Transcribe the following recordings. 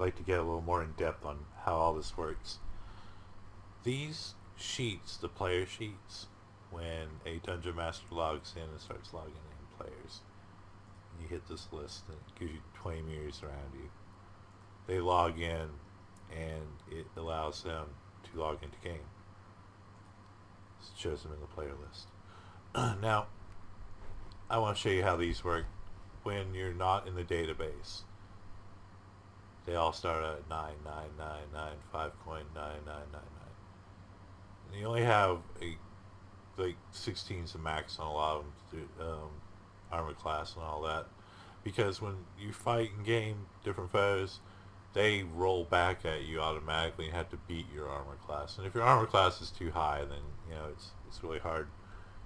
like to get a little more in depth on how all this works. These sheets, the player sheets, when a dungeon master logs in and starts logging in players, you hit this list and it gives you 20 meters around you. They log in and it allows them to log into game. It shows them in the player list. Now, I want to show you how these work when you're not in the database. They all start at 99995 coin 9999. And you only have like 16's a max on a lot of them, armor class and all that, because when you fight in game different foes, they roll back at you automatically and have to beat your armor class. And if your armor class is too high, then it's really hard.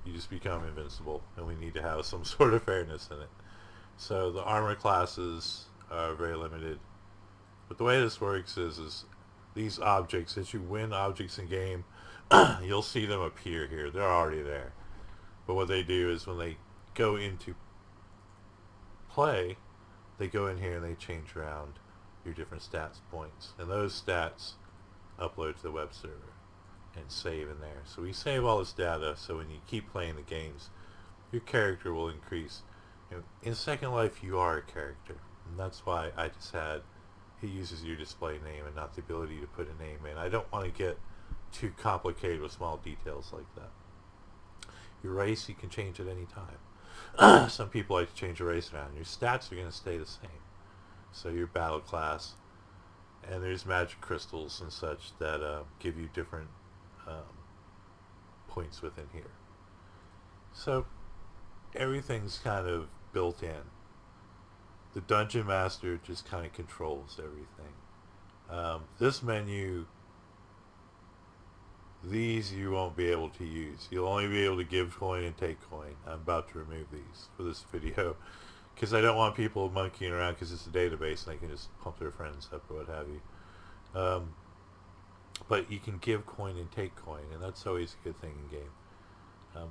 You just become invincible, and we need to have some sort of fairness in it. So the armor classes are very limited. But the way this works is these objects, as you win objects in game, you'll see them appear here. They're already there. But what they do is when they go into play, they go in here and they change around your different stats points. And those stats upload to the web server and save in there. So we save all this data so when you keep playing the games, your character will increase. In Second Life, you are a character. And that's why I just had, he uses your display name and not the ability to put a name in. I don't want to get too complicated with small details like that. Your race, you can change at any time. Some people like to change your race around. Your stats are going to stay the same. So your battle class, and there's magic crystals and such that give you different points within here. So everything's kind of built in. The dungeon master just kind of controls everything. This menu, these you won't be able to use. You'll only be able to give coin and take coin. I'm about to remove these for this video because I don't want people monkeying around, because it's a database and they can just pump their friends up or what have you. But you can give coin and take coin, and that's always a good thing in game.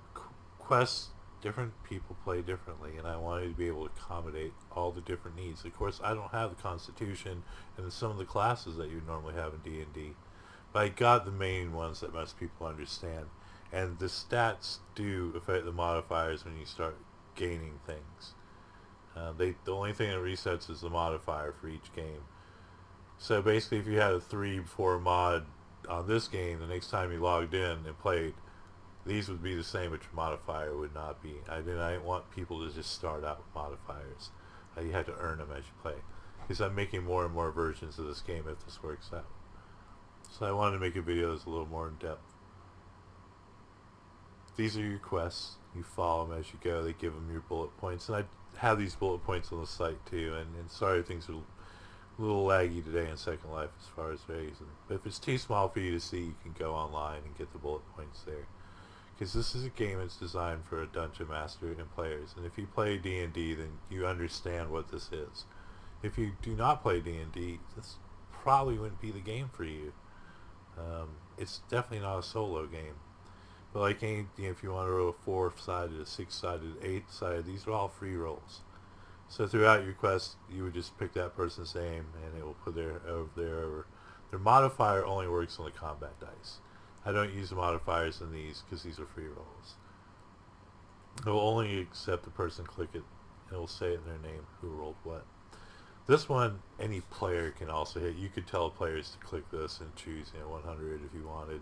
Quests, different people play differently, and I wanted to be able to accommodate all the different needs. Of course, I don't have the Constitution and some of the classes that you normally have in D&D, but I got the main ones that most people understand. And the stats do affect the modifiers when you start gaining things. The only thing that resets is the modifier for each game. So basically, if you had a 3-4 mod on this game, the next time you logged in and played, these would be the same, but your modifier would not be. I didn't want people to just start out with modifiers. You had to earn them as you play, because I'm making more and more versions of this game if this works out. So I wanted to make a video that's a little more in depth. These are your quests. You follow them as you go. They give them your bullet points, and I have these bullet points on the site too. And sorry, things are a little laggy today in Second Life as far as raising. But if it's too small for you to see, you can go online and get the bullet points there. Because this is a game that's designed for a dungeon master and players. And if you play D&D, then you understand what this is. If you do not play D&D, this probably wouldn't be the game for you. It's definitely not a solo game. But like any, if you want to roll a 4-sided, a 6-sided, 8-sided, these are all free rolls. So throughout your quest, you would just pick that person's name, and it will put their over there. Their modifier only works on the combat dice. I don't use the modifiers in these because these are free rolls. It will only accept the person click it, and it will say in their name who rolled what. This one, any player can also hit. You could tell players to click this and choose 100 if you wanted.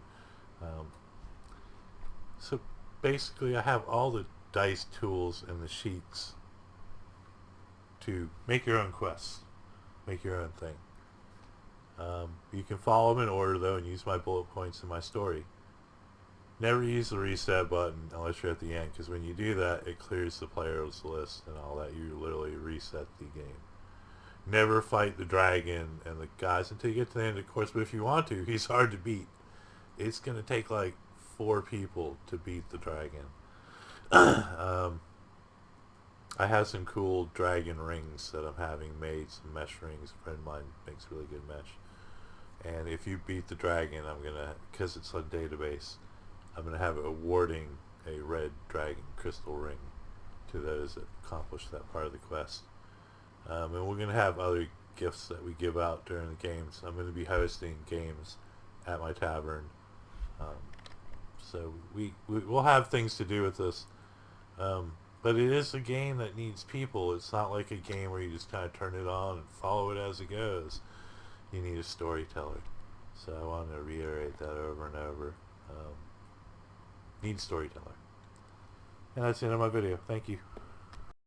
So basically, I have all the dice tools and the sheets to make your own quests, make your own thing. You can follow them in order though and use my bullet points in my story. Never use the reset button unless you're at the end, because when you do that, it clears the players list and all that. You literally reset the game. Never fight the dragon and the guys until you get to the end, of course, but if you want to, he's hard to beat. It's going to take like 4 people to beat the dragon. I have some cool dragon rings that I'm having made, some mesh rings. A friend of mine makes really good mesh. And if you beat the dragon, I'm going to, because it's a database, I'm going to have it awarding a red dragon crystal ring to those that accomplish that part of the quest. And we're going to have other gifts that we give out during the games. I'm going to be hosting games at my tavern. So we'll have things to do with this. But it is a game that needs people. It's not like a game where you just kind of turn it on and follow it as it goes. You need a storyteller. So I want to reiterate that over and over. Need storyteller. And that's the end of my video. Thank you.